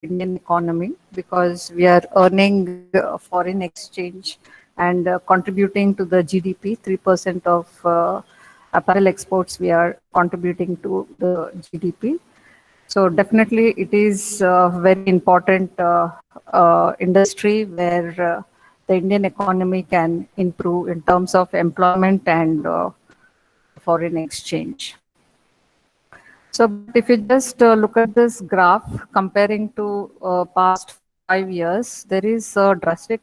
Indian economy because we are earning foreign exchange and contributing to the GDP. 3% of apparel exports we are contributing to the GDP. So definitely, it is a very important industry where the Indian economy can improve in terms of employment and foreign exchange. So, but if you just look at this graph comparing to past 5 years, there is a drastic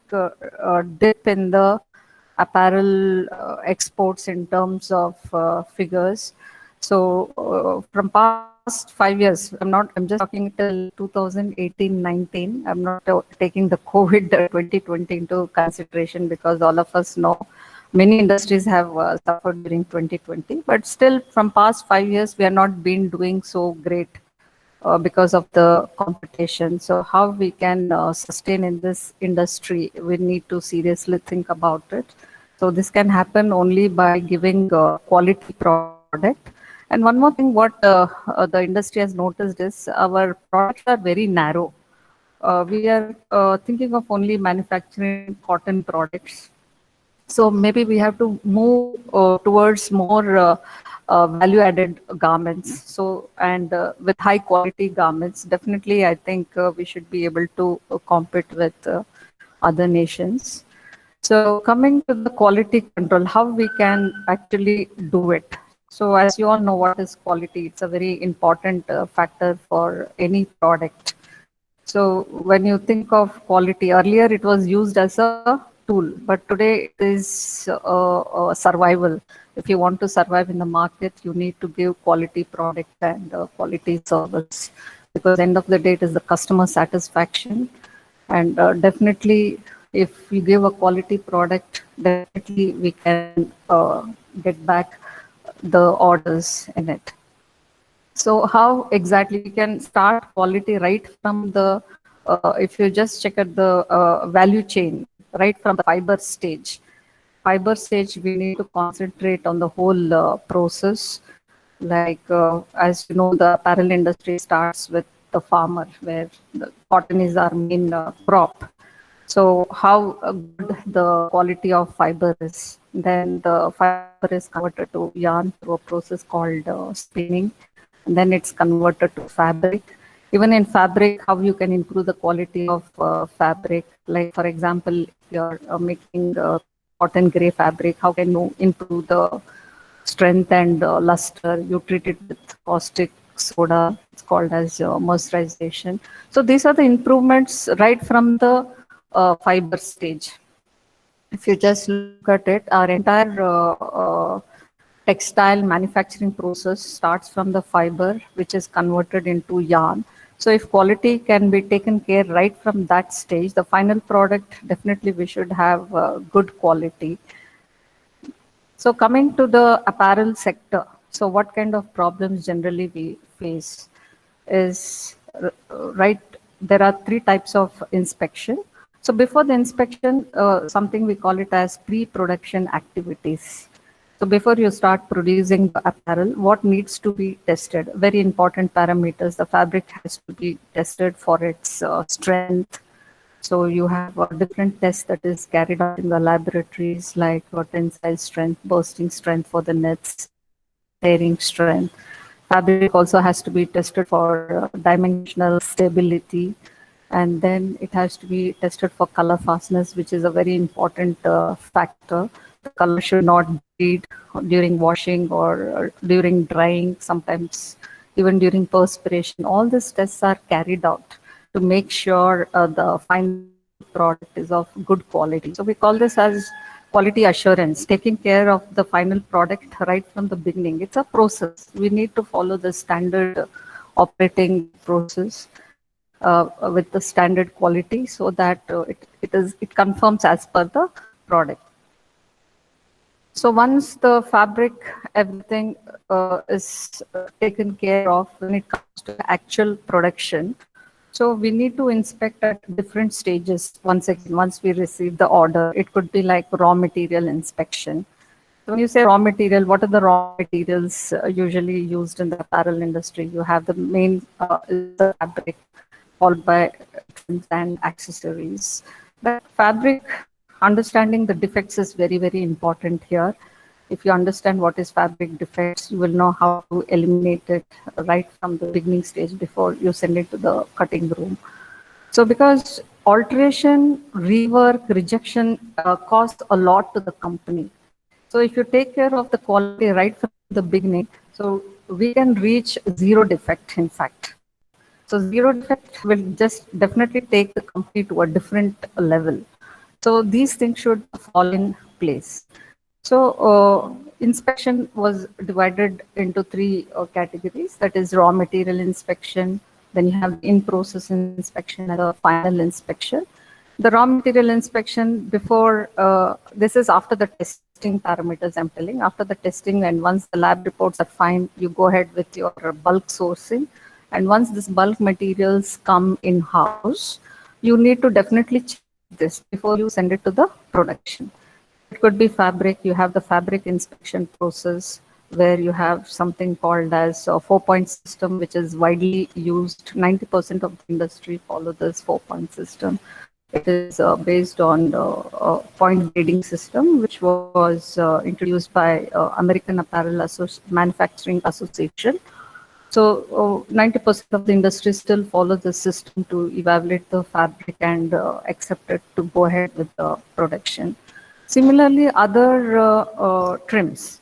dip in the apparel exports in terms of figures. So, from past 5 years, I'm just talking till 2018-19. I'm not taking the COVID 2020 into consideration because all of us know many industries have suffered during 2020, but still from past 5 years, we are not been doing so great because of the competition. So how we can sustain in this industry, we need to seriously think about it. So this can happen only by giving quality product. And one more thing, what the industry has noticed is our products are very narrow. We are thinking of only manufacturing cotton products, so maybe we have to move towards more value added garments. So, and with high quality garments, definitely I think we should be able to compete with other nations. So coming to the quality control, how we can actually do it. So as you all know what is quality, it's a very important factor for any product. So when you think of quality, earlier it was used as a tool, but today it is survival. If you want to survive in the market, you need to give quality product and quality service, because end of the day it is the customer satisfaction. And definitely, if we give a quality product, definitely we can get back the orders in it. So how exactly we can start quality right from the, if you just check at the value chain, right from the fiber stage. Fiber stage, we need to concentrate on the whole process. Like, as you know, the apparel industry starts with the farmer, where the cotton is our main crop. So how good the quality of fiber is. Then the fiber is converted to yarn through a process called spinning. And then it's converted to fabric. Even in fabric, how you can improve the quality of fabric. Like for example, if you're making cotton gray fabric, how can you improve the strength and luster? You treat it with caustic soda. It's called as moisturization. So these are the improvements right from the fiber stage. If you just look at it, our entire textile manufacturing process starts from the fiber, which is converted into yarn. So if quality can be taken care right from that stage, the final product, definitely we should have good quality. So coming to the apparel sector, so what kind of problems generally we face is, right, there are three types of inspection. So before the inspection, something we call it as pre-production activities. So before you start producing the apparel, what needs to be tested? Very important parameters. The fabric has to be tested for its strength. So you have different tests that is carried out in the laboratories, like tensile strength, bursting strength for the nets, tearing strength. Fabric also has to be tested for dimensional stability, and then it has to be tested for color fastness, which is a very important factor. The color should not bleed during washing or during drying, sometimes even during perspiration. All these tests are carried out to make sure the final product is of good quality. So we call this as quality assurance, taking care of the final product right from the beginning. It's a process. We need to follow the standard operating process with the standard quality, so that it confirms as per the product. So once the fabric, everything is taken care of when it comes to actual production, so we need to inspect at different stages. Once again, once we receive the order, it could be like raw material inspection. So when you say raw material, what are the raw materials usually used in the apparel industry? You have the main is the fabric. followed by trims and accessories. But fabric, understanding the defects is very, very important here. If you understand what is fabric defects, you will know how to eliminate it right from the beginning stage before you send it to the cutting room. So because alteration, rework, rejection cost a lot to the company. So if you take care of the quality right from the beginning, so we can reach zero defect, in fact. So zero defect will just definitely take the company to a different level. So these things should fall in place. So inspection was divided into three categories. That is raw material inspection, then you have the in-process inspection and the final inspection. The raw material inspection before, this is after the testing parameters I'm telling. After the testing and once the lab reports are fine, you go ahead with your bulk sourcing. And once this bulk materials come in-house, you need to definitely check this before you send it to the production. It could be fabric. You have the fabric inspection process where you have something called as a 4-point system, which is widely used. 90% of the industry follow this 4-point system. It is based on the point grading system, which was introduced by American Apparel Manufacturing Association. So 90% of the industry still follow the system to evaluate the fabric and accept it to go ahead with the production. Similarly, other trims.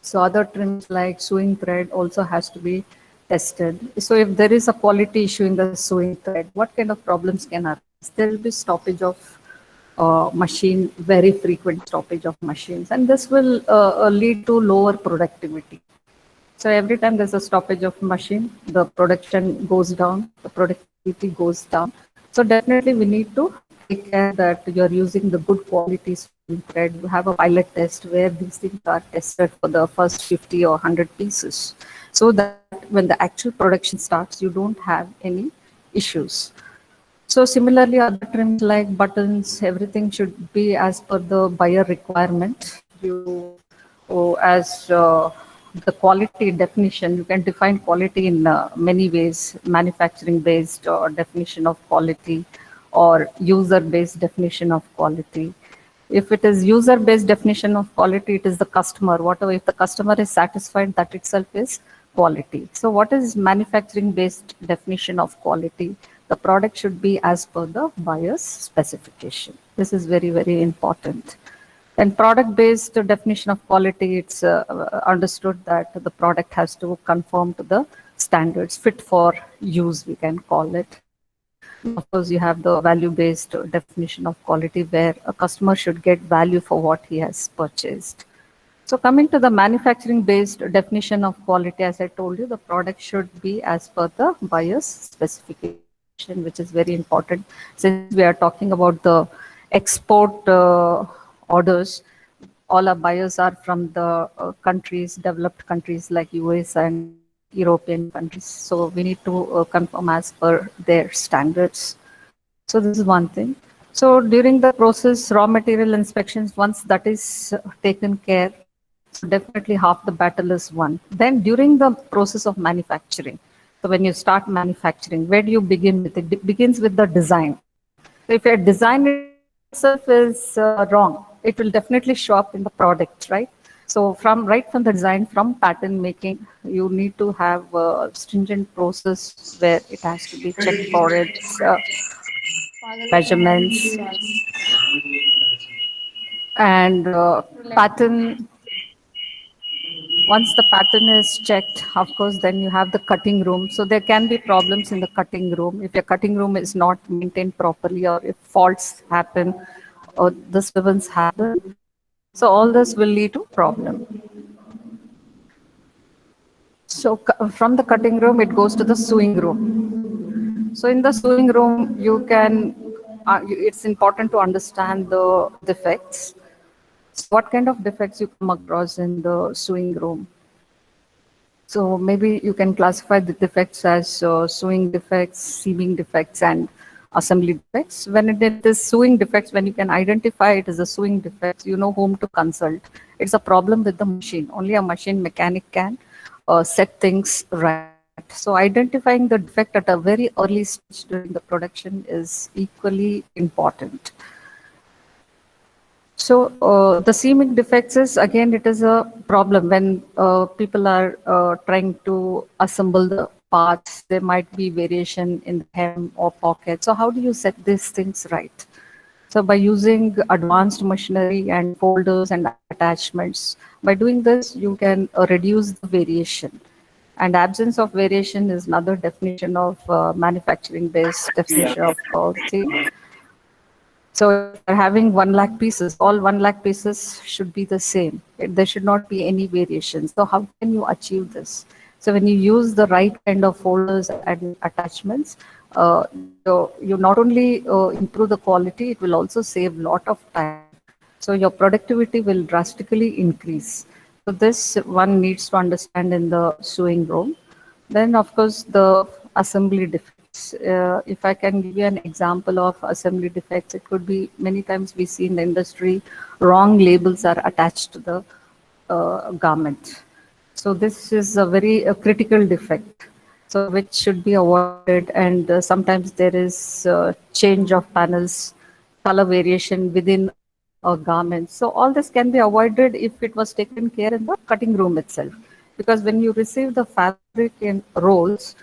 So other trims like sewing thread also has to be tested. So if there is a quality issue in the sewing thread, what kind of problems can arise? There will be stoppage of machine, very frequent stoppage of machines, and this will lead to lower productivity. So every time there's a stoppage of machine, the production goes down, the productivity goes down. So definitely we need to take care that you're using the good quality sewing thread. You have a pilot test where these things are tested for the first 50 or 100 pieces, so that when the actual production starts, you don't have any issues. So similarly, other trims like buttons, everything should be as per the buyer requirement. You, as the quality definition, you can define quality in many ways: manufacturing-based definition of quality, or user-based definition of quality. If it is user-based definition of quality, it is the customer. Whatever, if the customer is satisfied, that itself is quality. So what is manufacturing-based definition of quality? The product should be as per the buyer's specification. This is very, very important. And product-based definition of quality, it's understood that the product has to conform to the standards, fit for use, we can call it. Of course, you have the value-based definition of quality where a customer should get value for what he has purchased. So coming to the manufacturing-based definition of quality, as I told you, the product should be as per the buyer's specification, which is very important since we are talking about the export orders. All our buyers are from the countries, developed countries like US and European countries. So we need to conform as per their standards. So this is one thing. So during the process, raw material inspections, once that is taken care, so definitely half the battle is won. Then during the process of manufacturing, so when you start manufacturing, where do you begin with? It begins with the design. So if your design itself is wrong, it will definitely show up in the product, right? So right from the design, from pattern making, you need to have a stringent process where it has to be checked for its measurements and pattern. Once the pattern is checked, of course, then you have the cutting room. So there can be problems in the cutting room if your cutting room is not maintained properly, or if faults happen or disturbance happen. So all this will lead to problem. So from the cutting room, it goes to the sewing room. So in the sewing room, you can, it's important to understand the defects. So what kind of defects you come across in the sewing room? So maybe you can classify the defects as sewing defects, seaming defects, and assembly defects. When it is sewing defects, when you can identify it as a sewing defects, you know whom to consult. It's a problem with the machine. Only a machine mechanic can set things right. that. So identifying the defect at a very early stage during the production is equally important. So the seaming defects is again, it is a problem when people are trying to assemble the parts. There might be variation in the hem or pocket. So how do you set these things right? So by using advanced machinery and folders and attachments, by doing this, you can reduce the variation. And absence of variation is another definition of manufacturing based definition of thing. So if you're having 1 lakh pieces, all 1 lakh pieces should be the same. There should not be any variation. So how can you achieve this? So when you use the right kind of folders and attachments, you not only improve the quality, it will also save a lot of time. So your productivity will drastically increase. So this one needs to understand in the sewing room. Then, of course, the assembly defects. If I can give you an example of assembly defects, it could be many times we see in the industry, wrong labels are attached to the garment. So this is a very critical defect, so which should be avoided. And sometimes there is change of panels, color variation within a garment. So all this can be avoided if it was taken care in the cutting room itself. Because when you receive the fabric in rolls,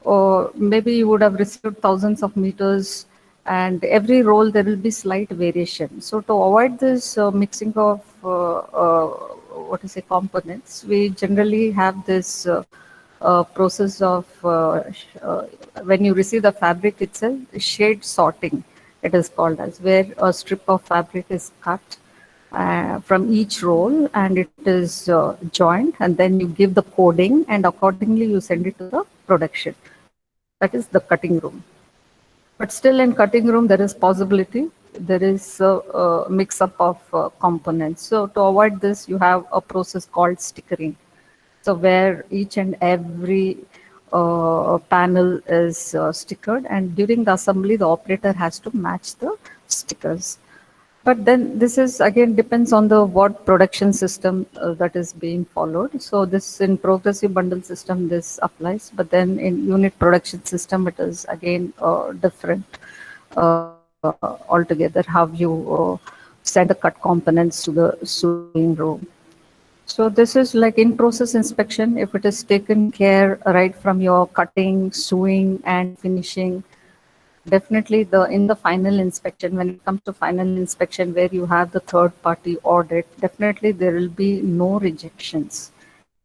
or maybe you would have received thousands of meters, and every roll there will be slight variation. So to avoid this mixing of what is it, components, we generally have this process of when you receive the fabric itself, shade sorting, it is called as, where a strip of fabric is cut from each roll and it is joined, and then you give the coding and accordingly you send it to the production. That is the cutting room. But still in cutting room, there is possibility, there is a mix-up of components. So to avoid this, you have a process called stickering. So where each and every panel is stickered, and during the assembly, the operator has to match the stickers. But then this is again depends on the what production system that is being followed. So this in progressive bundle system this applies, but then in unit production system it is again different altogether, how you send the cut components to the sewing room. So this is like in process inspection. If it is taken care right from your cutting, sewing, and finishing, definitely the in the final inspection, when it comes to final inspection where you have the third party audit, definitely there will be no rejections.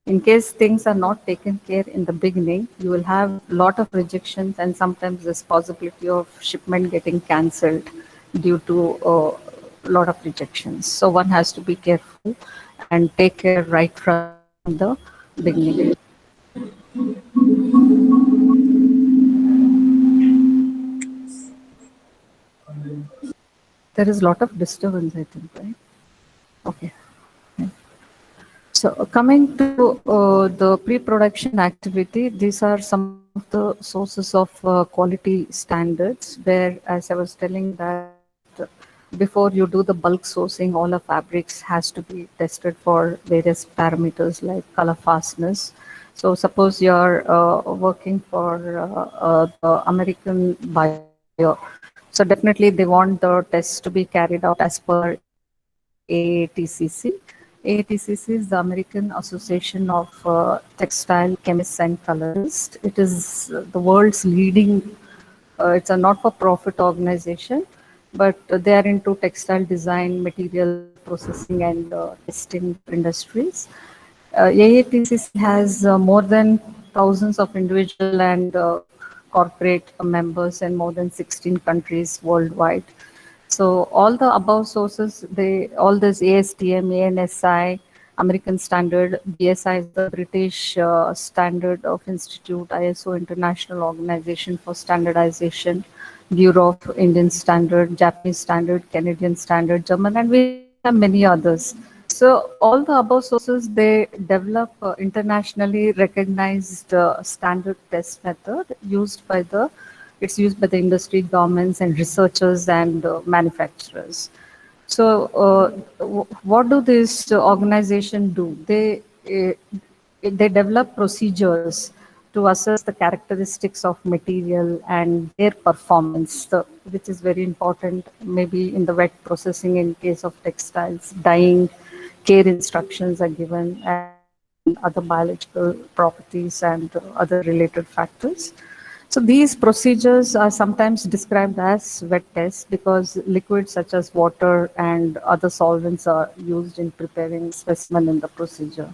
In case things are not taken care in the beginning, you will have a lot of rejections, and sometimes there's possibility of shipment getting cancelled due to a lot of rejections. So one has to be careful and take care right from the beginning. There is a lot of disturbance, I think, right? Okay. So coming to the pre-production activity, these are some of the sources of quality standards where, as I was telling, that before you do the bulk sourcing, all the fabrics has to be tested for various parameters like color fastness. So suppose you're working for the American buyer, so definitely they want the tests to be carried out as per AATCC. AATCC is the American Association of Textile Chemists and Colorists. It is the world's leading, it's a not-for-profit organization, but they are into textile design, material processing, and testing industries. AATCC has more than thousands of individual and corporate members in more than 16 countries worldwide. So all the above sources, all this ASTM, ANSI, American Standard, BSI is the British Standard of Institute, ISO International Organization for Standardization, Bureau of Indian Standard, Japanese Standard, Canadian Standard, German, and we have many others. So all the above sources, they develop internationally recognized standard test method it's used by the industry, governments, and researchers and manufacturers. So what do these organizations do? They develop procedures to assess the characteristics of material and their performance, which is very important, maybe in the wet processing in case of textiles, dyeing, care instructions are given, and other biological properties and other related factors. So these procedures are sometimes described as wet tests because liquids such as water and other solvents are used in preparing specimen in the procedure.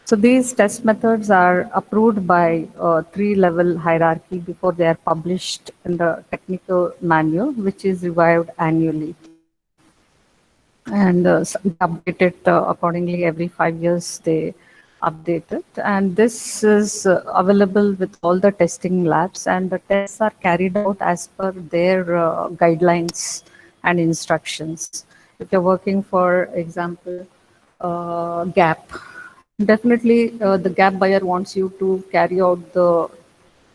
So these test methods are approved by a three-level hierarchy before they are published in the technical manual, which is reviewed annually. And they update it accordingly every 5 years. They update it, and this is available with all the testing labs. And the tests are carried out as per their guidelines and instructions. If you're working, for example, Gap. Definitely, the gap buyer wants you to carry out the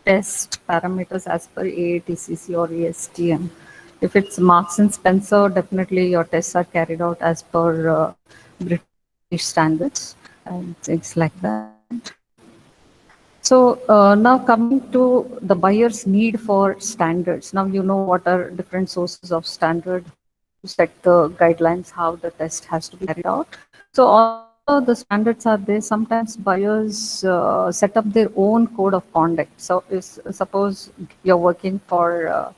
test parameters as per AATCC or ASTM. If it's Marks and Spencer, definitely your tests are carried out as per British standards and things like that. So now coming to the buyer's need for standards. Now you know what are different sources of standard to set the guidelines, how the test has to be carried out. So although the standards are there, sometimes buyers set up their own code of conduct. So suppose you're working for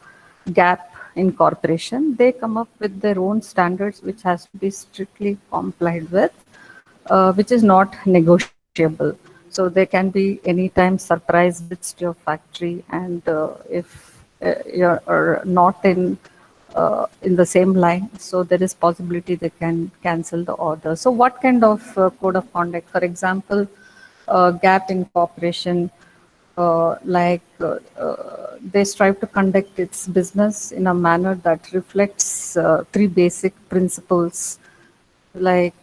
Gap Incorporation, they come up with their own standards which has to be strictly complied with, which is not negotiable. So there can be anytime surprise visits to your factory, and if you're not in the same line, so there is possibility they can cancel the order. So what kind of code of conduct? For example, Gap Incorporation, they strive to conduct its business in a manner that reflects three basic principles, like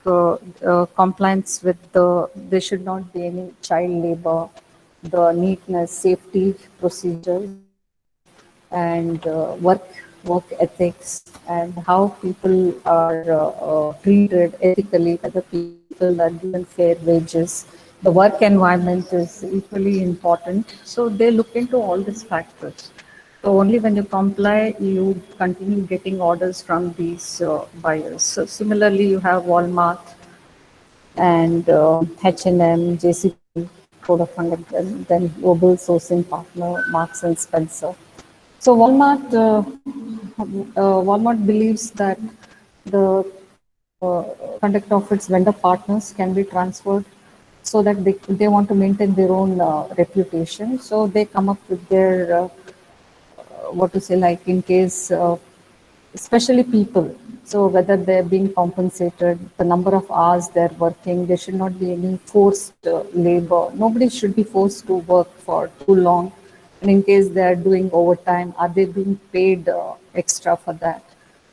compliance with there should not be any child labor, the neatness, safety procedures, and work ethics, and how people are treated ethically by the people, are given fair wages. The work environment is equally important. So they look into all these factors. So only when you comply, you continue getting orders from these buyers. So similarly, you have Walmart and H&M, JCP, Code of Conduct, and then Global Sourcing Partner, Marks and Spencer. So Walmart believes that the conduct of its vendor partners can be transferred, so that they want to maintain their own reputation. So they come up with their what to say, like in case especially people. So whether they're being compensated, the number of hours they're working, there should not be any forced labor. Nobody should be forced to work for too long. And in case they're doing overtime, are they being paid extra for that?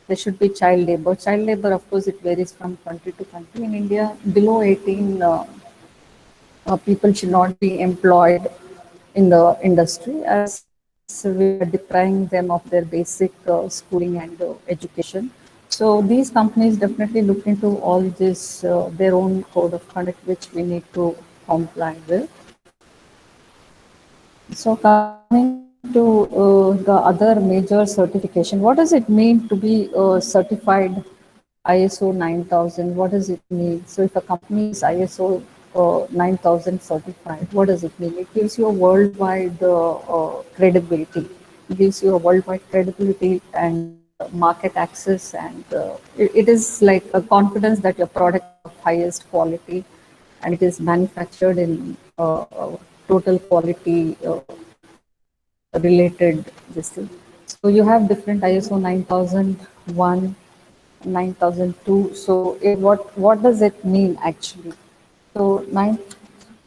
There should be child labor. Child labor, of course, it varies from country to country. In India, below 18, people should not be employed in the industry, as we are depriving them of their basic schooling and education. So these companies definitely look into all this, their own code of conduct, which we need to comply with. So coming to the other major certification, what does it mean to be certified ISO 9000? What does it mean? So if a company is ISO 9000 certified, what does it mean? It gives you a worldwide credibility. It gives you a worldwide credibility and market access, and it is like a confidence that your product is of highest quality, and it is manufactured in total quality related this thing. So you have different ISO 9001, 9002. So what does it mean actually? So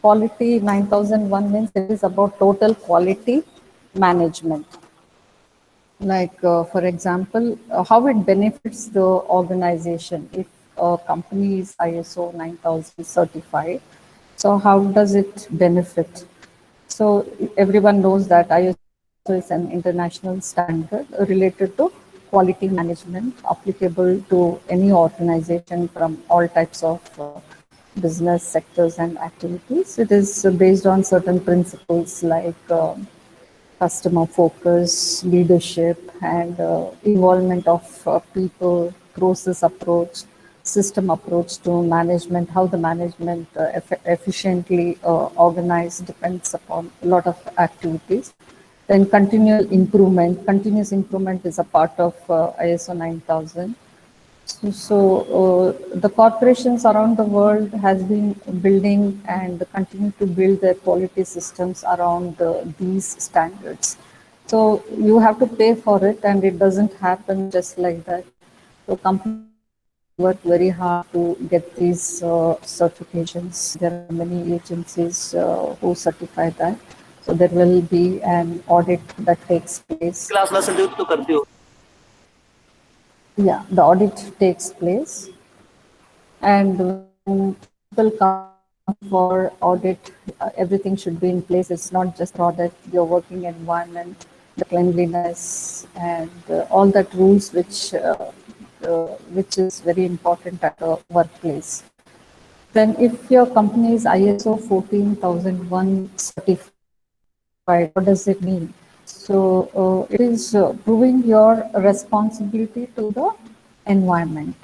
quality 9001 means it is about total quality management. Like for example, how it benefits the organization. If a company is ISO 9000 certified, so how does it benefit? So everyone knows that ISO is an international standard related to quality management, applicable to any organization from all types of business sectors and activities. It is based on certain principles like customer focus, leadership, and involvement of people, process approach, system approach to management, how the management efficiently organized depends upon a lot of activities. Then continuous improvement is a part of ISO 9000. The corporations around the world has been building and continue to build their quality systems around these standards. So you have to pay for it, and it doesn't happen just like that. So companies work very hard to get these certifications. There are many agencies who certify that. So there will be an audit that takes place. Class ला संदीप तो करती हो Yeah, the audit takes place. And when people come for audit, everything should be in place. It's not just audit, your working environment, the cleanliness, and all that rules which is very important at a workplace. Then if your company is ISO 14001 certified, what does it mean? So it is proving your responsibility to the environment.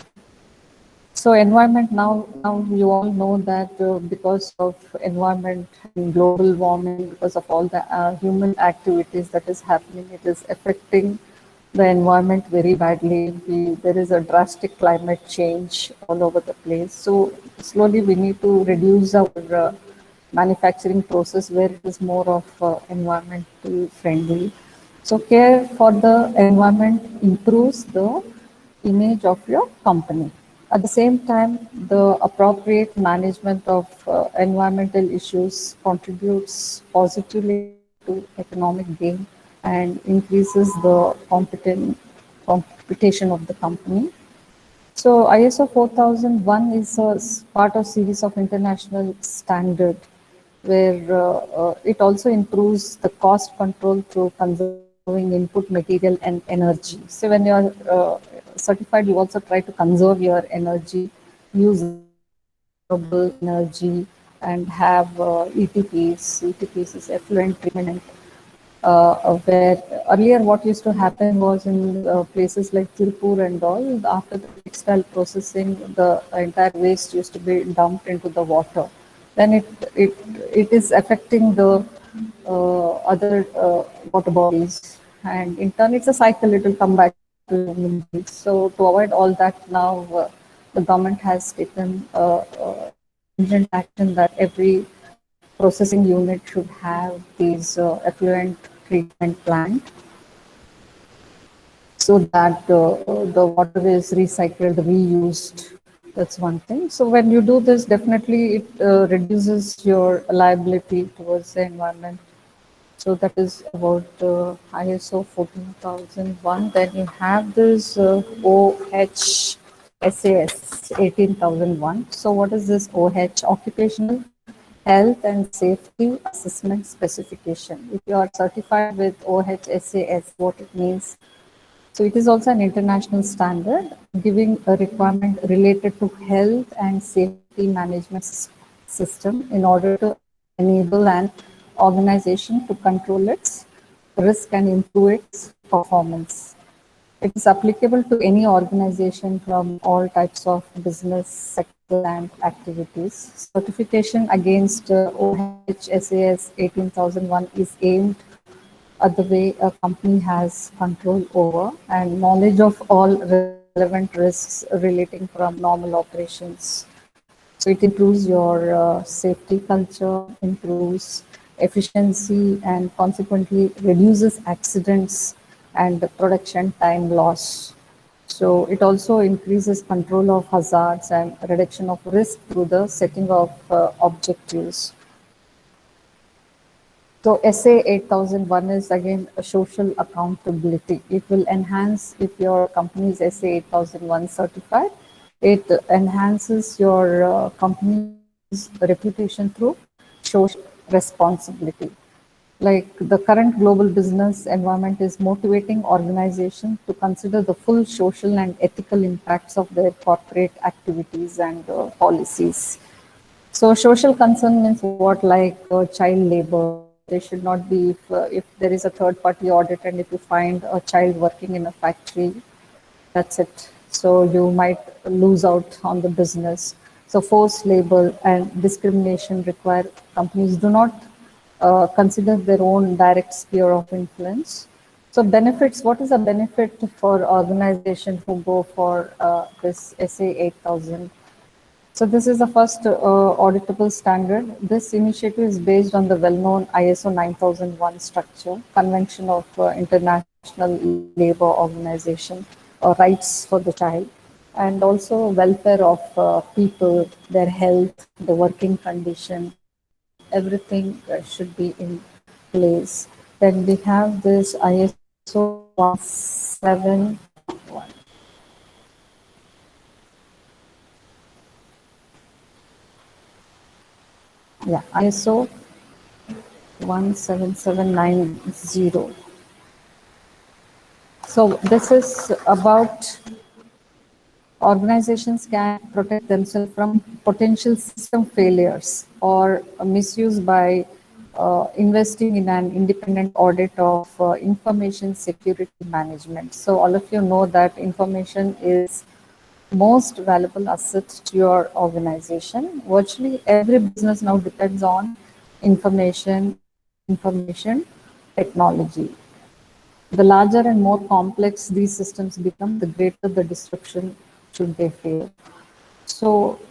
So environment now you all know that because of environment and global warming, because of all the human activities that is happening, it is affecting the environment very badly. There is a drastic climate change all over the place. So slowly we need to reduce our manufacturing process where it is more of environmental friendly. So care for the environment improves the image of your company. At the same time, the appropriate management of environmental issues contributes positively to economic gain and increases the competition of the company. So ISO 4001 is a part of series of international standard where it also improves the cost control through conserving input material and energy. So when you are certified, you also try to conserve your energy, use renewable energy, and have ETPs. ETPs is effluent treatment where earlier what used to happen was in places like Tirupur and all, after the textile processing, the entire waste used to be dumped into the water. Then it, it is affecting the other water bodies, and in turn it's a cycle, it will come back to human beings. So to avoid all that now, the government has taken stringent action that every processing unit should have these effluent treatment plant so that the water is recycled, reused. That's one thing. So when you do this, definitely it reduces your liability towards the environment. So that is about ISO 14001. Then you have this OHSAS 18001. So what is this OH? Occupational Health and Safety Assessment Specification. If you are certified with OHSAS, what it means? So it is also an international standard giving a requirement related to health and safety management system in order to enable an organization to control its risk and improve its performance. It is applicable to any organization from all types of business sectors and activities. Certification against OHSAS 18001 is aimed at the way a company has control over and knowledge of all relevant risks relating from normal operations. So it improves your safety culture, improves efficiency, and consequently reduces accidents and the production time loss. So it also increases control of hazards and reduction of risk through the setting of objectives. So SA 8001 is again a social accountability. It will enhance if your company is SA 8001 certified. It enhances your company's reputation through social responsibility. Like the current global business environment is motivating organizations to consider the full social and ethical impacts of their corporate activities and policies. So social concern means what, like child labor. They should not be, if there is a third party audit and if you find a child working in a factory, that's it. So you might lose out on the business. So forced labor and discrimination require companies do not consider their own direct sphere of influence. So benefits, what is the benefit for organization who go for this SA 8000? So this is the first auditable standard. This initiative is based on the well-known ISO 9001 structure, Convention of International Labour Organization, rights for the child, and also welfare of people, their health, the working condition, everything should be in place. Then we have this ISO 171. Yeah, ISO 17790. So this is about organizations can protect themselves from potential system failures or misuse by investing in an independent audit of information security management. So all of you know that information is most valuable asset to your organization. Virtually every business now depends on information technology. The larger and more complex these systems become, the greater the disruption should they fail. So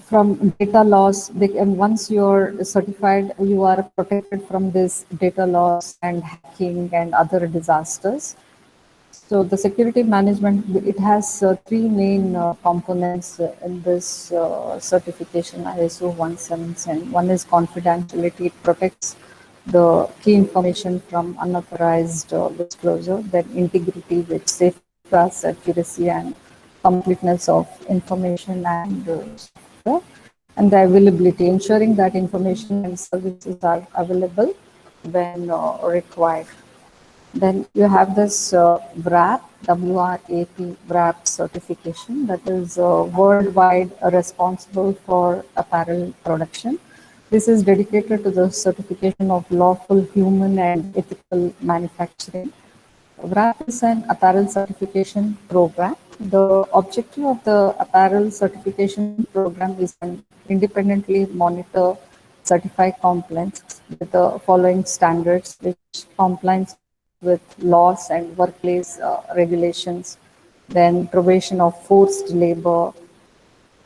from data loss, and once you're certified, you are protected from this data loss and hacking and other disasters. So the security management, it has three main components in this certification ISO 177. One is confidentiality. It protects the key information from unauthorized disclosure. Then integrity, which safeguards accuracy and completeness of information and software. And the availability, ensuring that information and services are available when required. Then you have this WRAP, WRAP, WRAP certification, that is worldwide responsible for apparel production. This is dedicated to the certification of lawful human and ethical manufacturing. WRAP is an apparel certification program. The objective of the apparel certification program is to independently monitor, certify compliance with the following standards, which compliance with laws and workplace regulations, then prohibition of forced labor,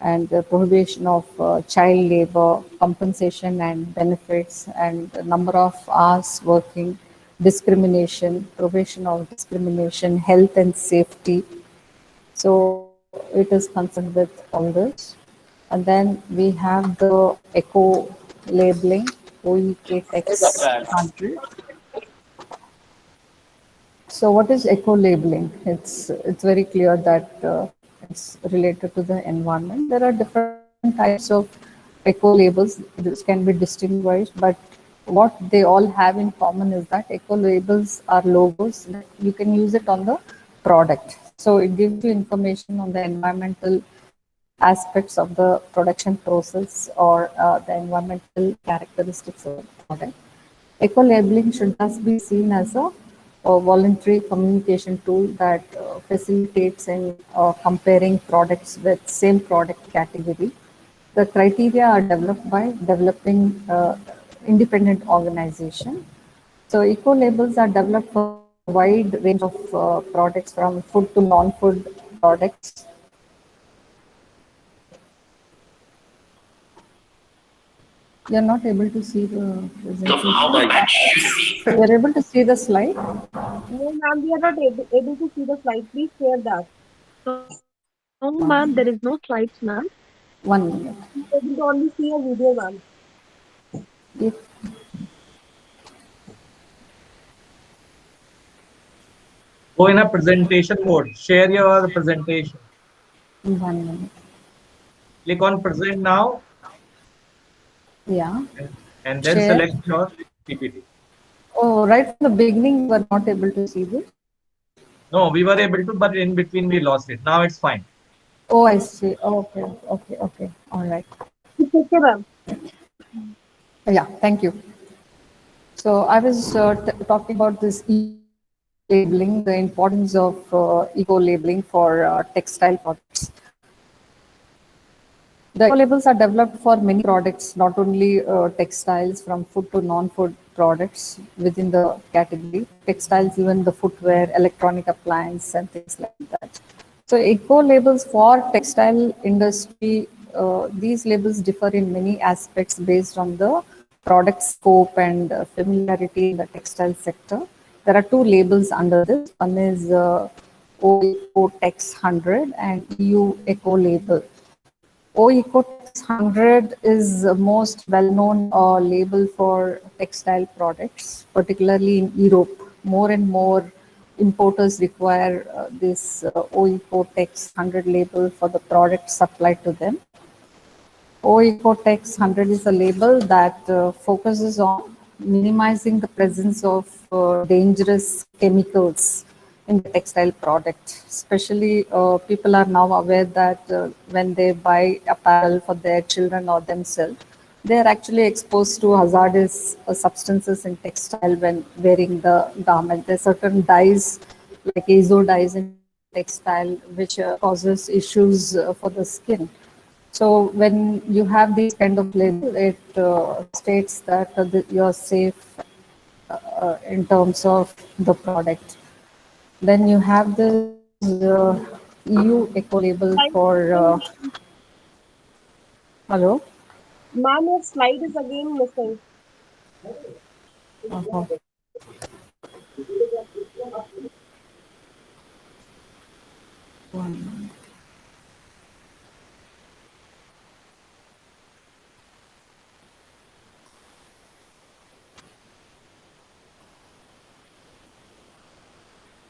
and the prohibition of child labor, compensation and benefits, and the number of hours working, discrimination, prohibition of discrimination, health and safety. So it is concerned with all this. And then we have the eco labeling, OEK Tex 100. So what is eco labeling? It's very clear that it's related to the environment. There are different types of eco labels. This can be distinguished, but what they all have in common is that eco labels are logos that you can use it on the product. So it gives you information on the environmental aspects of the production process or the environmental characteristics of the product. Eco-labeling should thus be seen as a voluntary communication tool that facilitates in comparing products with same product category. The criteria are developed by developing independent organization. So eco-labels are developed for a wide range of products, from food to non-food products. You're not able to see the presentation. So you're able to see the slide? No, ma'am, we are not able to see the slide. Please share that. No, ma'am, there is no slides, ma'am. 1 minute. We are able to only see a video, ma'am. If Go in a presentation mode. Share your presentation. 1 minute. Click on present now Yeah. and then Share. select your PPT. Oh, right from the beginning, you were not able to see this. No, we were able to, but in between we lost it. Now it's fine. Oh, I see. Oh, okay, okay, okay. All right. Okay, ma'am. Yeah, thank you. So I was talking about this eco-labeling, the importance of eco-labeling for textile products. The eco-labels are developed for many products, not only textiles, from food to non-food products within the category. Textiles, even the footwear, electronic appliance, and things like that. So eco-labels for textile industry, these labels differ in many aspects based on the product scope and familiarity in the textile sector. There are two labels under this. One is OECO-TEX 100 and EU Eco Label. OECO-TEX 100 is the most well-known label for textile products, particularly in Europe. More and more importers require this OECO-TEX 100 label for the products supplied to them. OECO-TEX 100 is a label that focuses on minimizing the presence of dangerous chemicals in the textile product. Especially, people are now aware that when they buy apparel for their children or themselves, they are actually exposed to hazardous substances in textile when wearing the garment. There are certain dyes, like azo dyes in textile, which causes issues for the skin. So when you have these kind of label, it states that you're safe in terms of the product. Then you have this EU Eco label Slide for, is again missing. hello? Ma'am, your slide is again missing. Uh-huh. One.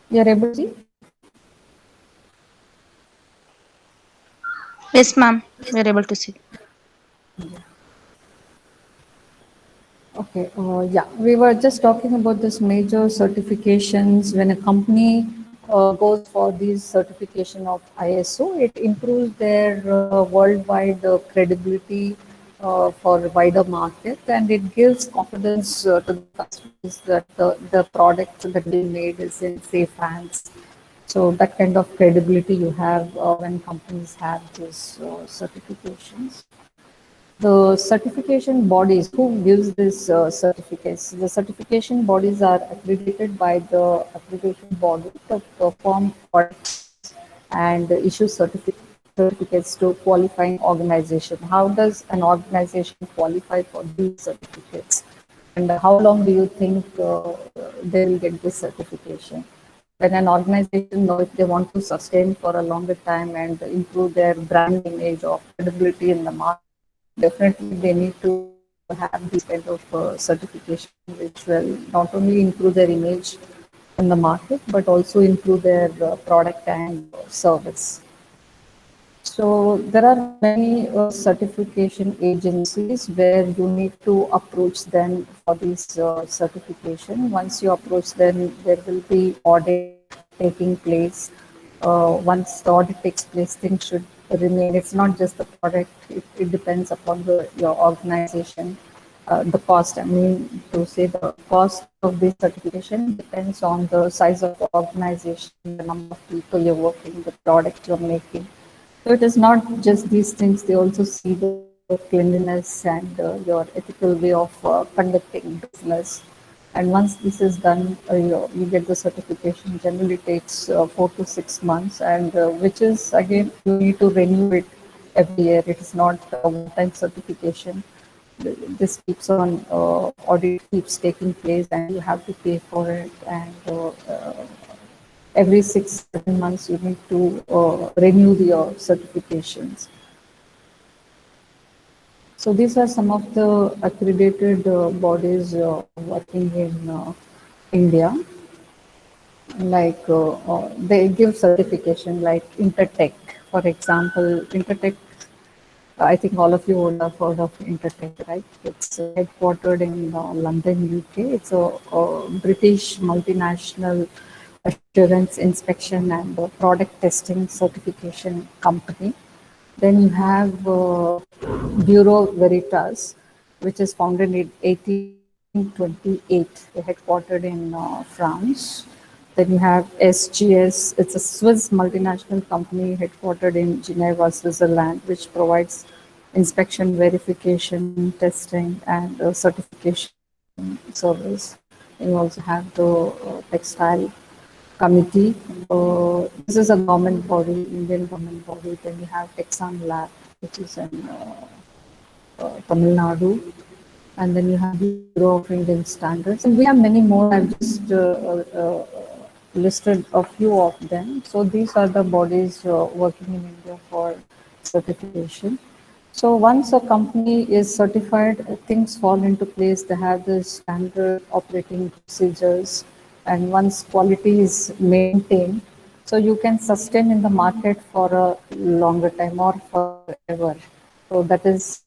You're able to see? Yes, ma'am. We are able to see. Okay, yeah, we were just talking about this major certifications. When a company goes for these certification of ISO, it improves their worldwide credibility for a wider market, and it gives confidence to the customers that the product that being made is in safe hands. So that kind of credibility you have when companies have these certifications. The certification bodies, who gives these certificates? The certification bodies are accredited by the accreditation body to perform audits and issue certificates to qualifying organization. How does an organization qualify for these certificates? And how long do you think they will get this certification? When an organization know if they want to sustain for a longer time and improve their brand image or credibility in the market, definitely they need to have this kind of certification, which will not only improve their image in the market, but also improve their product and service. So there are many certification agencies where you need to approach them for this certification. Once you approach them, there will be audit taking place. Once the audit takes place, things should remain. It's not just the product; it depends upon your organization. The cost, I mean, to say the cost of this certification depends on the size of the organization, the number of people you're working, the product you're making. So it is not just these things, they also see the cleanliness and your ethical way of conducting business. And once this is done, you get the certification. Generally takes 4 to 6 months, and which is again, you need to renew it every year. It is not a one-time certification. This keeps on, audit keeps taking place, and you have to pay for it. And every 6 7 months you need to renew your certifications. So these are some of the accredited bodies working in India. Like they give certification like Intertech, for example. Intertech, I think all of you would have heard of Intertech, right? It's headquartered in London, UK. It's a British multinational assurance inspection and product testing certification company. Then you have Bureau Veritas, which is founded in 1828, headquartered in France. Then you have SGS, it's a Swiss multinational company headquartered in Geneva, Switzerland, which provides inspection, verification, testing, and certification service. And you also have the textile committee. This is a government body, Indian government body. Then you have Exam Lab, which is in Tamil Nadu. And then you have Bureau of Indian Standards. And we have many more. I've just listed a few of them. So these are the bodies working in India for certification. So once a company is certified, things fall into place. They have the standard operating procedures, and once quality is maintained, so you can sustain in the market for a longer time or forever. So that is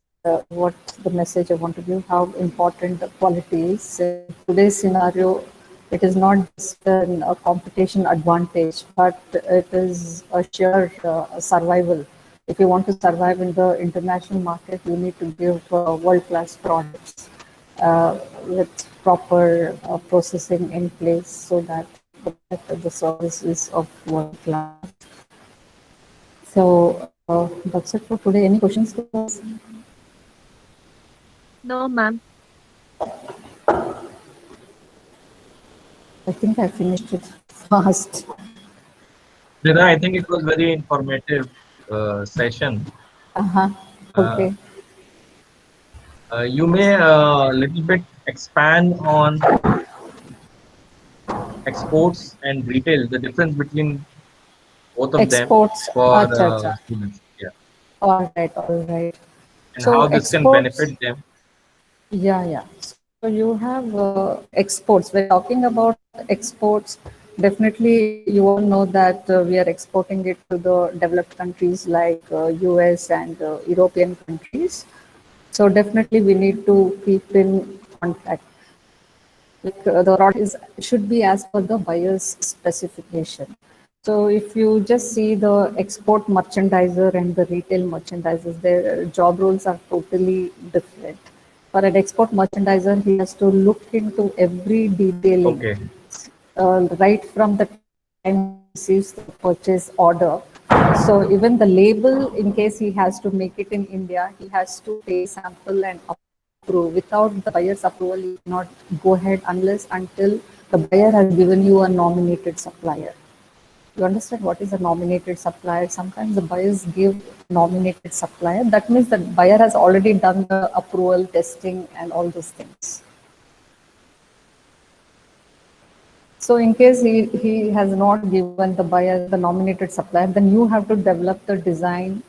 what the message I want to give, how important the quality is. In today's scenario, it is not just a competition advantage, but it is a sheer survival. If you want to survive in the international market, you need to give world-class products with proper processing in place so that the service is of world class. So that's it for today. Any questions to us? No, ma'am. I think I finished it fast. Nida, I think it was very informative session. Uh-huh. Okay. You may little bit expand on exports and retail, the difference between both of Exports. them for Acha, acha. students. Yeah. All right, all right. And So how this can exports, benefit them. yeah, yeah. So you have exports. We're talking about exports. Definitely, you all know that we are exporting it to the developed countries like US and European countries. So definitely, we need to keep in contact. Like the product is should be as per the buyer's specification. So if you just see the export merchandiser and the retail merchandisers, their job roles are totally different. For an export merchandiser, he has to look into every detailing, Okay. right from the time he receives the purchase order. So even the label, in case he has to make it in India, he has to take sample and approve. Without the buyer's approval, you cannot go ahead unless until the buyer has given you a nominated supplier. You understand what is a nominated supplier? Sometimes the buyers give nominated supplier. That means the buyer has already done the approval, testing, and all those things. So in case he has not given the buyer the nominated supplier, then you have to develop the design,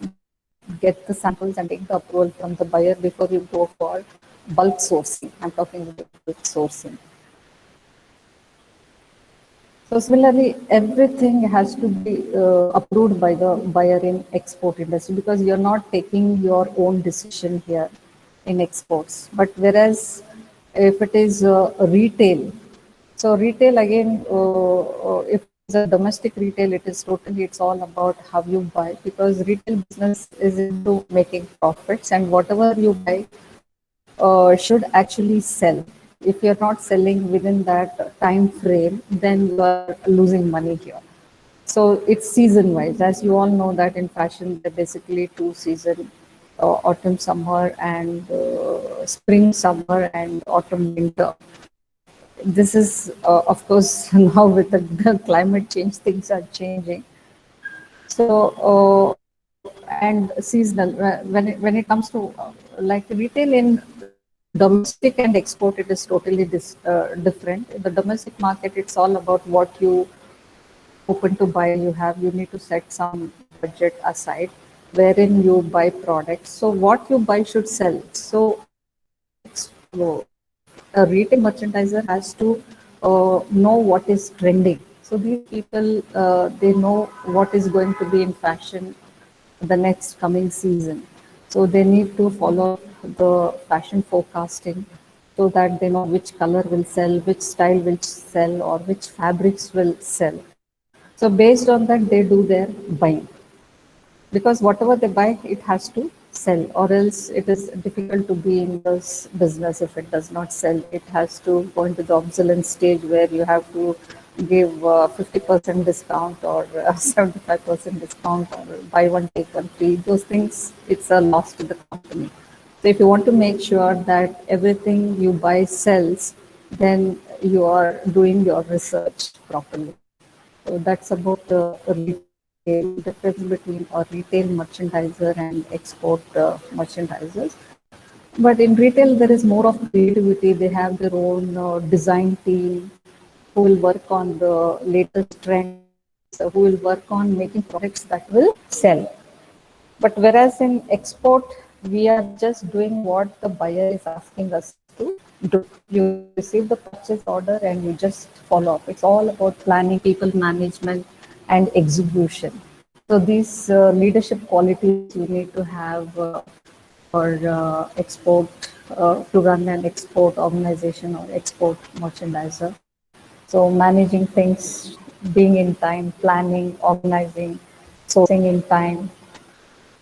get the samples and take the approval from the buyer before you go for bulk sourcing. I'm talking about bulk sourcing. So similarly, everything has to be approved by the buyer in export industry because you're not taking your own decision here in exports. But whereas if it is retail, so retail again, if it's a domestic retail, it is totally, it's all about how you buy because retail business is into making profits and whatever you buy should actually sell. If you're not selling within that time frame, then you are losing money here. So it's season wise. As you all know that in fashion, there are basically two seasons, autumn, summer and spring, summer and autumn, winter. This is, of course, now with the climate change, things are changing. So, and seasonal, when it comes to like retail in domestic and export, it is totally different. In the domestic market, it's all about what you open to buy. You need to set some budget aside wherein you buy products. So what you buy should sell. So a retail merchandiser has to know what is trending. So these people, they know what is going to be in fashion the next coming season. So they need to follow the fashion forecasting so that they know which color will sell, which style will sell, or which fabrics will sell. So based on that, they do their buying, because whatever they buy, it has to sell, or else it is difficult to be in this business if it does not sell. It has to go into the obsolete stage where you have to give 50% discount or 75% discount, or buy one take one free. Those things, it's a loss to the company. So if you want to make sure that everything you buy sells, then you are doing your research properly. So that's about the retail, difference between a retail merchandiser and export merchandisers. But in retail, there is more of creativity. They have their own design team who will work on the latest trends, who will work on making products that will sell. But whereas in export, we are just doing what the buyer is asking us to do. You receive the purchase order and you just follow up. It's all about planning, people management, and execution. So these leadership qualities you need to have for export, to run an export organization or export merchandiser. So managing things, being in time, planning, organizing, sourcing in time,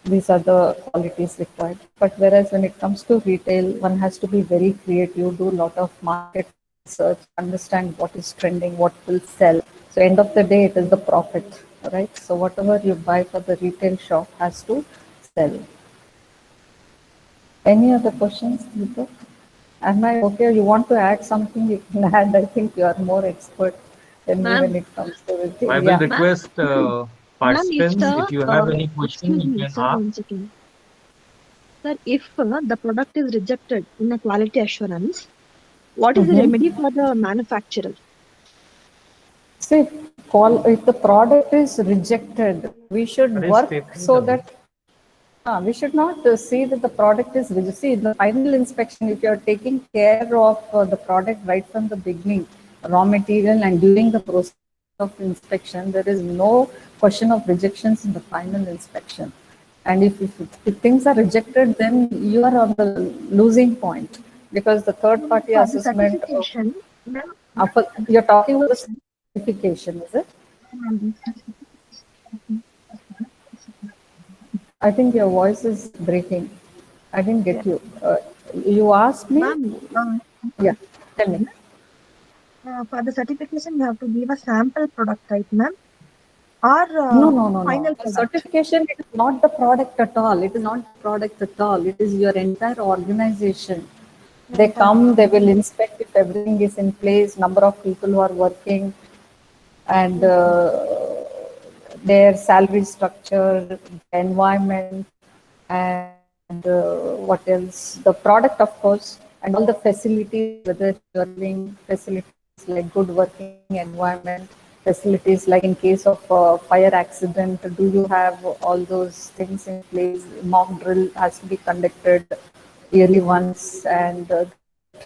these are the qualities required. But whereas when it comes to retail, one has to be very creative, do a lot of market research, understand what is trending, what will sell. So end of the day, it is the profit, right? So whatever you buy for the retail shop has to sell. Any other questions, Deepak? Am I okay? You want to add something? You can add. I think you are more expert than me when Ma'am, it comes to retail. I will Yeah. request if participants, if you have any question, excuse you me, can sir, ask. one second. Sir, if the product is rejected in a quality assurance, what is the remedy for the manufacturer? See, if the product is rejected, we should अरे work Stephanie so का भी. that we should not see that the product is rejected. See, the final inspection, if you are taking care of the product right from the beginning, raw material, and during the process of inspection, there is no question of rejections in the final inspection. And if things are rejected, then you are on the losing point, because the third party For the assessment certification, ma'am, you're talking about the certification, is it? I think your voice is breaking. I didn't yeah. get you. You asked me? Ma'am, Yeah, tell me. for the certification, you have to give a sample product, right, ma'am? Or No, no, no, no. final The product? certification is not the product at all. It is not the product at all. It is your entire organization. They come, they will inspect if everything is in place, number of people who are working, and their salary structure, the environment, and what else? The product, of course, and all the facilities, whether you're having facilities like good working environment, facilities like in case of fire accident, do you have all those things in place? Mock drill has to be conducted yearly once, and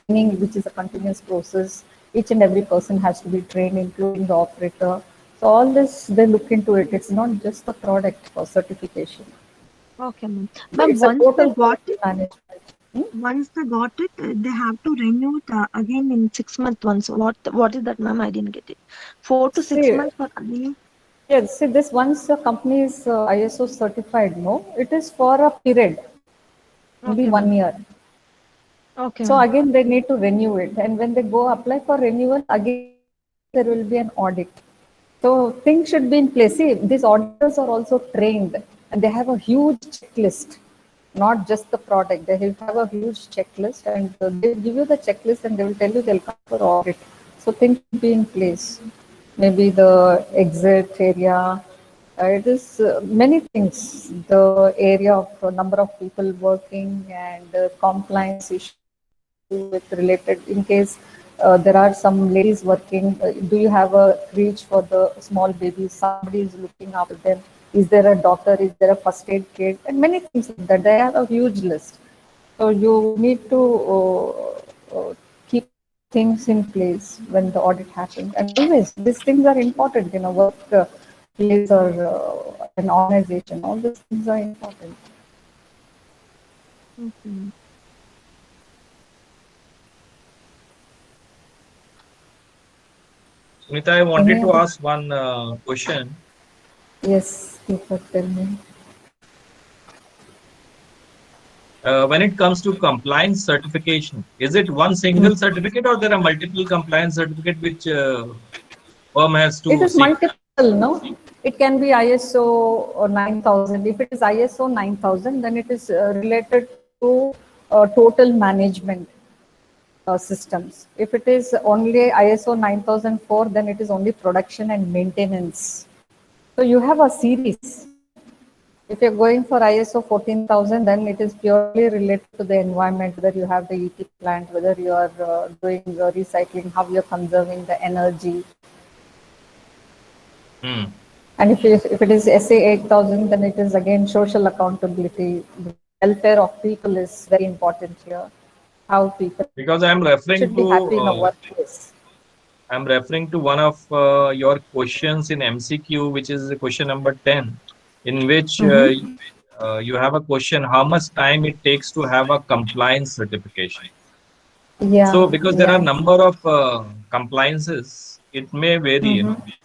training, which is a continuous process. Each and every person has to be trained, including the operator. So all this, they look into it. It's not just the product for certification. Okay, ma'am. Ma'am, It's a once they total got quality it, management. Hmm? they have to renew it again in 6 months once. What is that, ma'am? I didn't get it. 4 to 6 See, months for again. yes, see, this once a company is ISO certified, no, it is for a period, maybe Okay, one ma'am. year. Okay, So ma'am. again, they need to renew it. And when they go apply for renewal, again, there will be an audit. So things should be in place. See, these auditors are also trained and they have a huge checklist, not just the product. They will have a huge checklist, and they will give you the checklist and they will tell you they'll come for audit. So things should be in place. Maybe the exit area. It is many things. The area of number of people working, and compliance issues with related, in case there are some ladies working, do you have a reach for the small babies, somebody is looking after them, is there a doctor, is there a first aid kit, and many things like that. They have a huge list. So you need to keep things in place when the audit happens. And always these things are important in a work place, or an organization. All these things are important. Okay, ma'am. Sunita, I wanted Any to other- ask one question. Yes, Deepak, tell me. When it comes to compliance certification, is it one single certificate or there are multiple compliance certificate which firm has It to is seek? multiple, no? It can be ISO or 9000. If it is ISO 9000, then it is related to total management systems. If it is only ISO 9004, then it is only production and maintenance. So you have a series. If you're going for ISO 14,000, then it is purely related to the environment, whether you have the ET plant, whether you are doing recycling, how you're conserving the energy. Hmm. And if it is SA 8000, then it is again social accountability. The welfare of people is very important here. How people Because I'm referring should be happy in a to workplace. one of your questions in MCQ, which is question number 10, in which you have a question: how much time it takes to have a compliance certification? So, Yeah, because there are yeah. number of compliances, it may vary,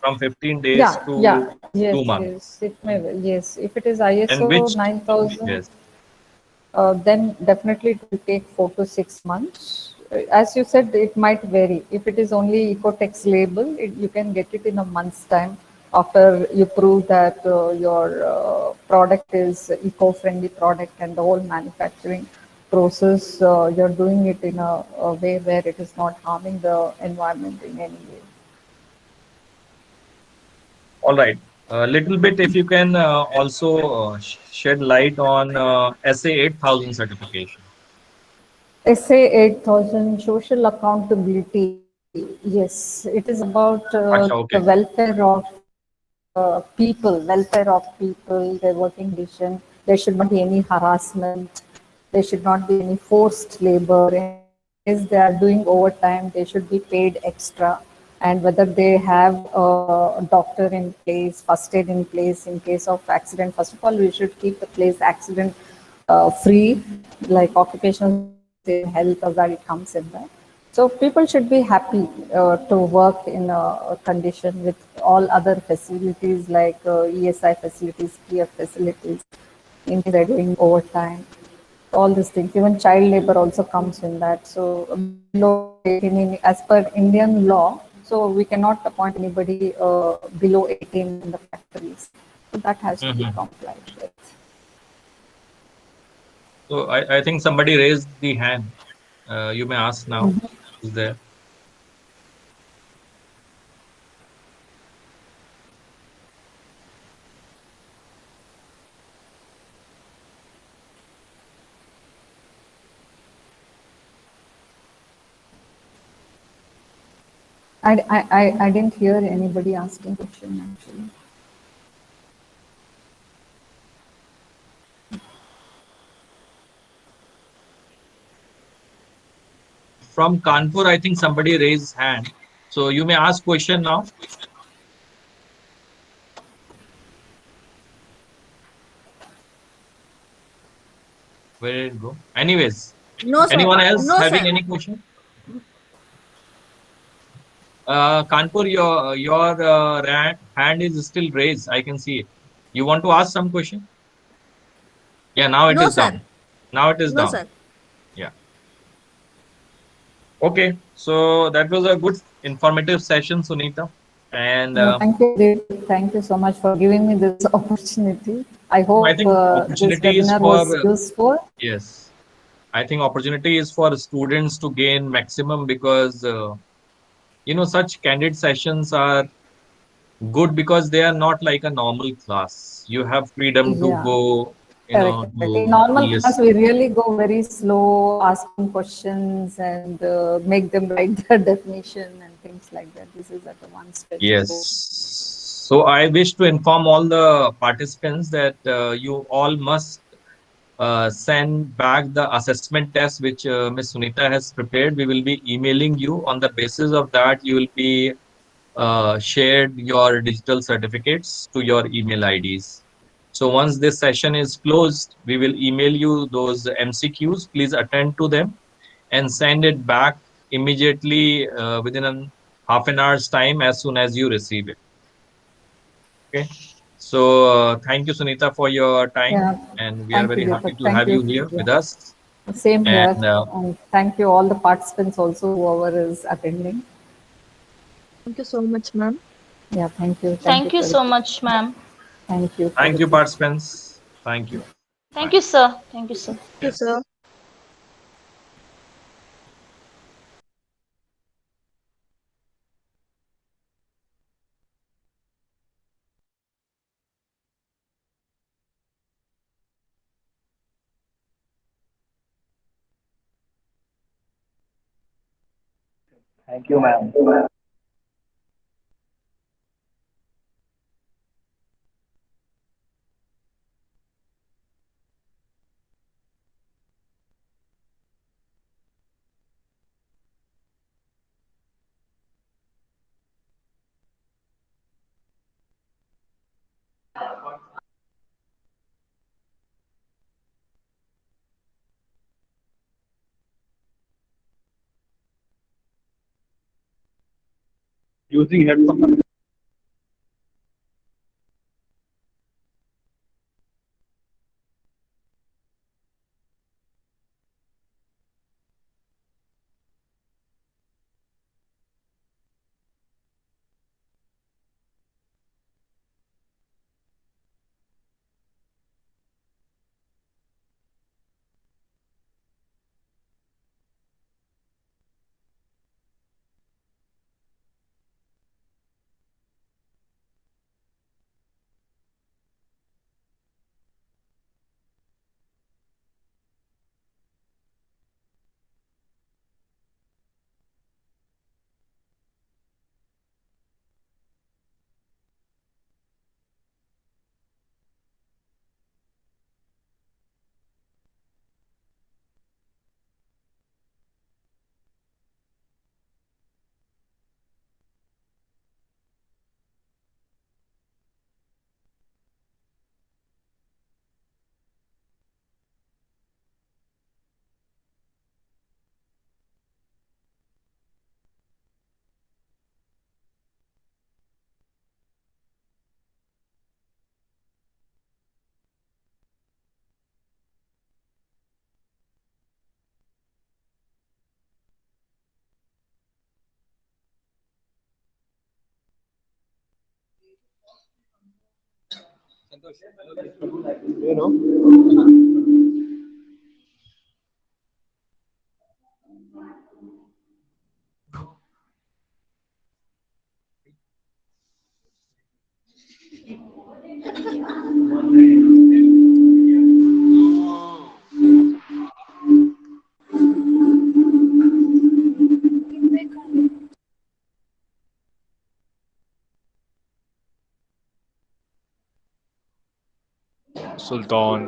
from 15 days Yeah, yeah. to Yes, 2 months. yes. It may, yes. If it is And ISO which, 9000, yes, then definitely it will take 4 to 6 months. As you said, it might vary. If it is only Ecotex label, you can get it in a month's time after you prove that your product is eco-friendly product and the whole manufacturing process, you're doing it in a way where it is not harming the environment in any way. all right. A little bit, if you can also shed light on SA 8000 certification. SA 8000 social accountability. Yes, it is about Acha, the okay. welfare of people, their working condition. There should not be any harassment. There should not be any forced labor. If they are doing overtime, they should be paid extra. And whether they have a doctor in place, first aid in place in case of accident. First of all, we should keep the place accident free, like occupational health or that it comes in that. So people should be happy to work in a condition with all other facilities like ESI facilities, PF facilities, in they're doing overtime, all these things. Even child labor also comes in that. So below 18, as per Indian law, so we cannot appoint anybody below 18 in the factories. So that has to be Mhm. complied with. So I think somebody raised the hand. You may ask now. Is there? I didn't hear anybody asking question actually. From Kanpur, I think somebody raised hand. So you may ask question now. Where did it go? Anyways, No, sir. anyone else No, having sir. any question? Kanpur, your hand is still raised. I can see it. You want to ask some question? Yeah, now it No, is sir. down. Now it is No, down. sir. Yeah. Okay. So that was a good informative session, Sunita. And No, thank you, Dev. Thank you so much for giving me this opportunity. I I hope think this opportunity is webinar for, was useful. yes, I think opportunity is for students to gain maximum because such candid sessions are good because they are not like a normal class. You have freedom to Yeah, go, correct, correct. In to normal class, listen. we really go very slow, asking questions and make them write the definition and things like that. This is at a one stretch. Yes. So I wish to inform all the participants that you all must send back the assessment test which Ms. Sunita has prepared. We will be emailing you. On the basis of that, you will be shared your digital certificates to your email IDs. So once this session is closed, we will email you those MCQs. Please attend to them and send it back immediately within half an hour's time as soon as you receive it. Okay. So thank you, Sunita, for your time, Yeah. and we are Thank you, very happy Deepak. to Thank have you. you here Yeah. with us. Same here. And And thank you all the participants also, whoever is attending. Thank you so much, ma'am. Yeah, thank you. Thank you, Thank you so Praveen. much, ma'am. Thank you, thank you, Praveen. participants. Thank you. Thank Bye. you, sir. Thank you, sir. Thank you, sir. Thank you, ma'am. Using headphones. You know. Sultan.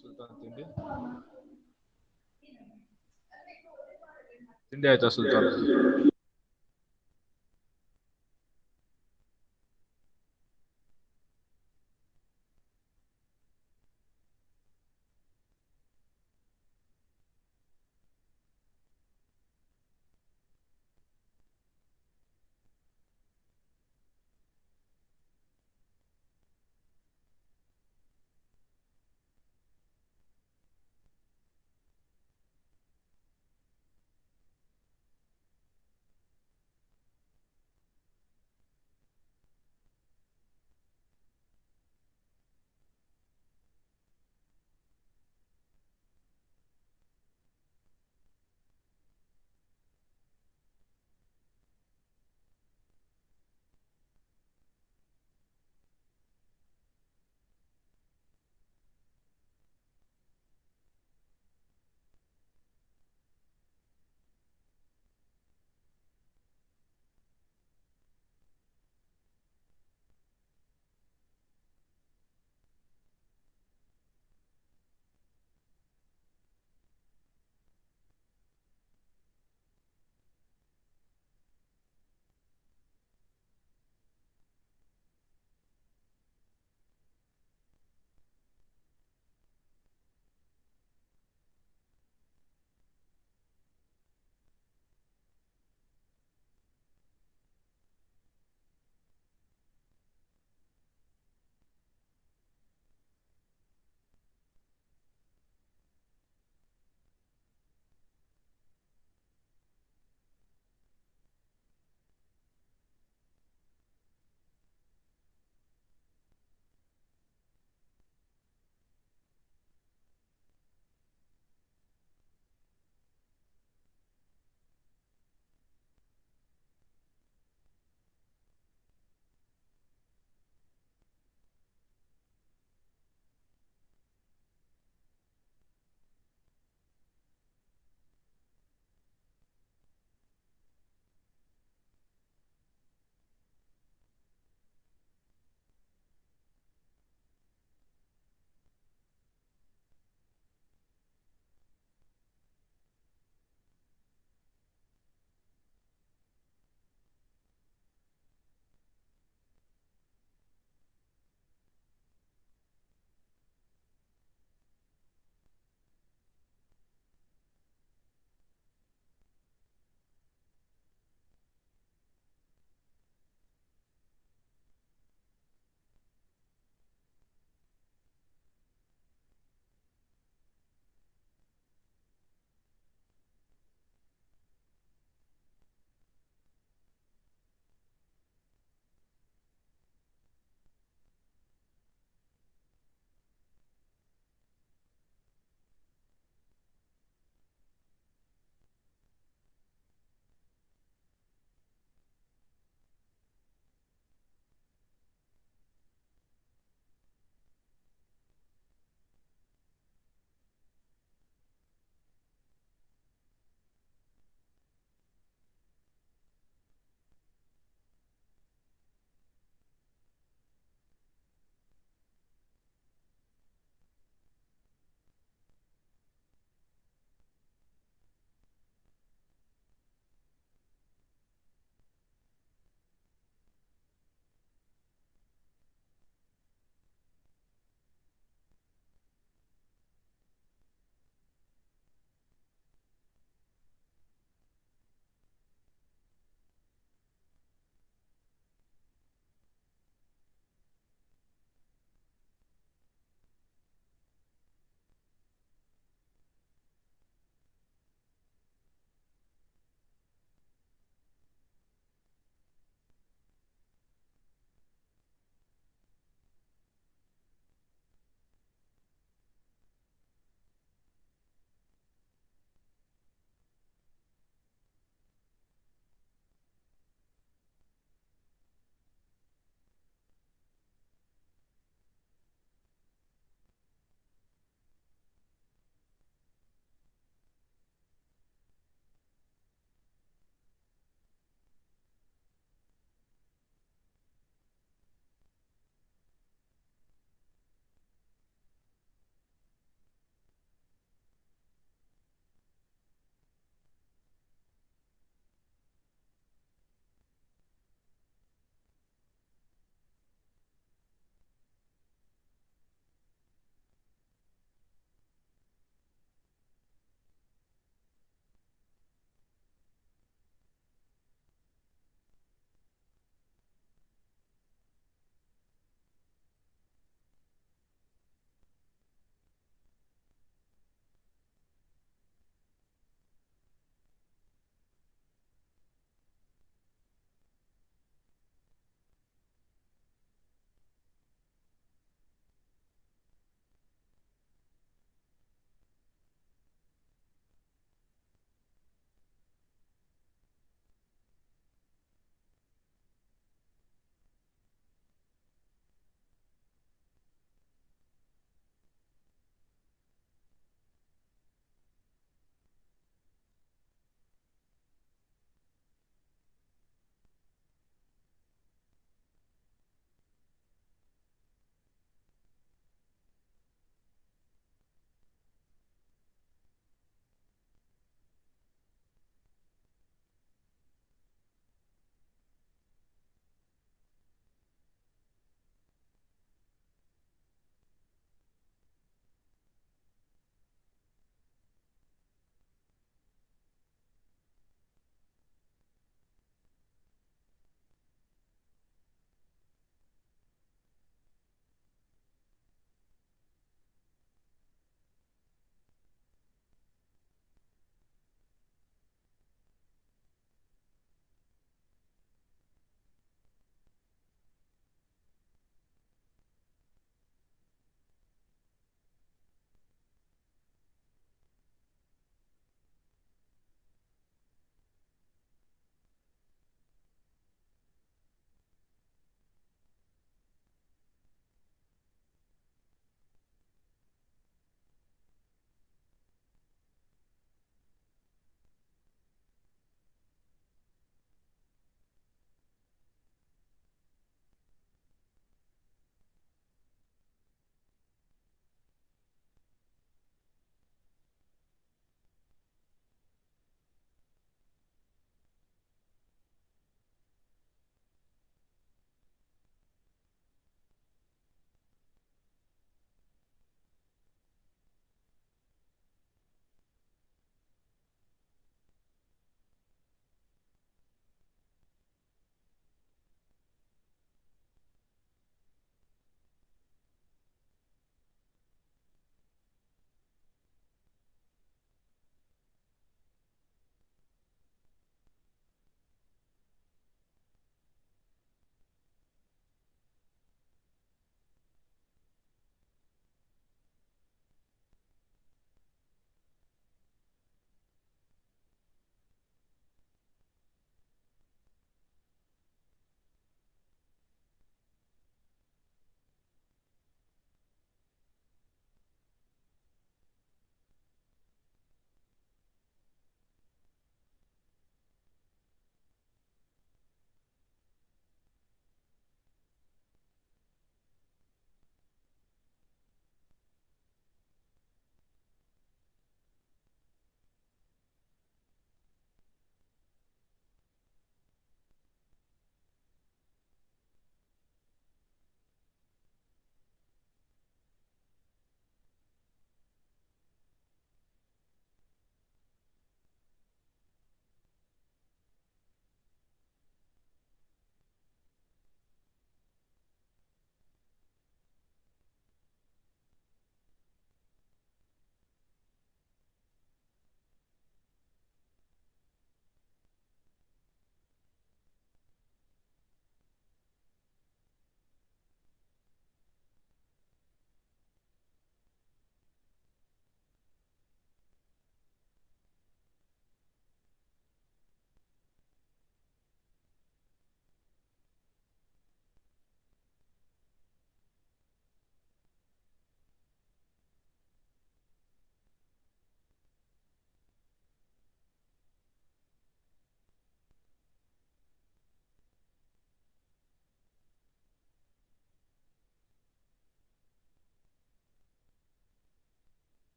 Sultan ತಿಂಡಿ ತಿಂಡಿ ಆಯ್ತಾ ಸುಲ್ತಾನ್